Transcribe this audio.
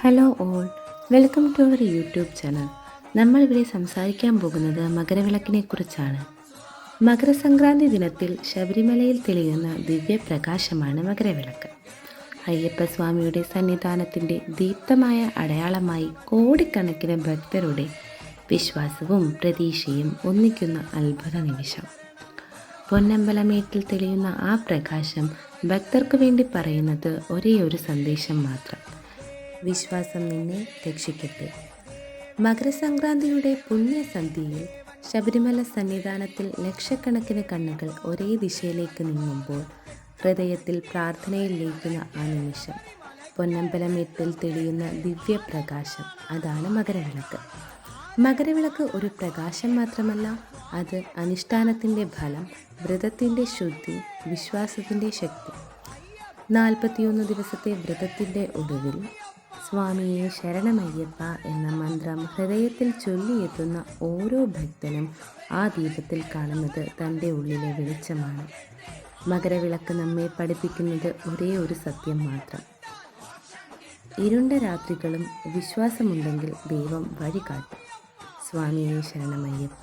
Hello all, welcome to our YouTube channel. നമ്മളിവിടെ സംസാരിക്കാൻ പോകുന്നത് മകരവിളക്കിനെ കുറിച്ചാണ്. മകരസംക്രാന്തി ദിനത്തിൽ ശബരിമലയിൽ തെളിയുന്ന ദിവ്യപ്രകാശമാണ് മകരവിളക്ക്. അയ്യപ്പസ്വാമിയുടെ സന്നിധാനത്തിൻ്റെ ദീപ്തമായ അടയാളമായി കോടിക്കണക്കിന് ഭക്തരുടെ വിശ്വാസവും പ്രതീക്ഷയും ഒന്നിക്കുന്ന അത്ഭുത നിമിഷം. പൊന്നമ്പലമേട്ടിൽ തെളിയുന്ന ആ പ്രകാശം ഭക്തർക്കു വേണ്ടി പറയുന്നത് ഒരേ ഒരു സന്ദേശം മാത്രം: വിശ്വാസം നിന്നെ രക്ഷിക്കട്ടെ. മകരസംക്രാന്തിയുടെ പുണ്യസന്ധ്യയിൽ ശബരിമല സന്നിധാനത്തിൽ ലക്ഷക്കണക്കിന് കണ്ണുകൾ ഒരേ ദിശയിലേക്ക് നീങ്ങുമ്പോൾ ഹൃദയത്തിൽ പ്രാർത്ഥനയിൽ ലയിക്കുന്ന ആ നിമിഷം, പൊന്നമ്പലമേട്ടിൽ തെളിയുന്ന ദിവ്യപ്രകാശം, അതാണ് മകരവിളക്ക്. മകരവിളക്ക് ഒരു പ്രകാശം മാത്രമല്ല, അത് അനുഷ്ഠാനത്തിൻ്റെ ഫലം, വ്രതത്തിൻ്റെ ശുദ്ധി, വിശ്വാസത്തിൻ്റെ ശക്തി. 41 ദിവസത്തെ വ്രതത്തിൻ്റെ ഒടുവിൽ സ്വാമിയെ ശരണമയ്യപ്പ എന്ന മന്ത്രം ഹൃദയത്തിൽ ചൊല്ലിയെത്തുന്ന ഓരോ ഭക്തനും ആ ദീപത്തിൽ കാണുന്നത് തൻ്റെ ഉള്ളിലെ വെളിച്ചമാണ്. മകരവിളക്ക് നമ്മെ പഠിപ്പിക്കുന്നത് ഒരേ ഒരു സത്യം മാത്രം: ഇരുണ്ട രാത്രികളും വിശ്വാസമുണ്ടെങ്കിൽ ദൈവം വഴി കാട്ടും. സ്വാമിയെ ശരണമയ്യപ്പ.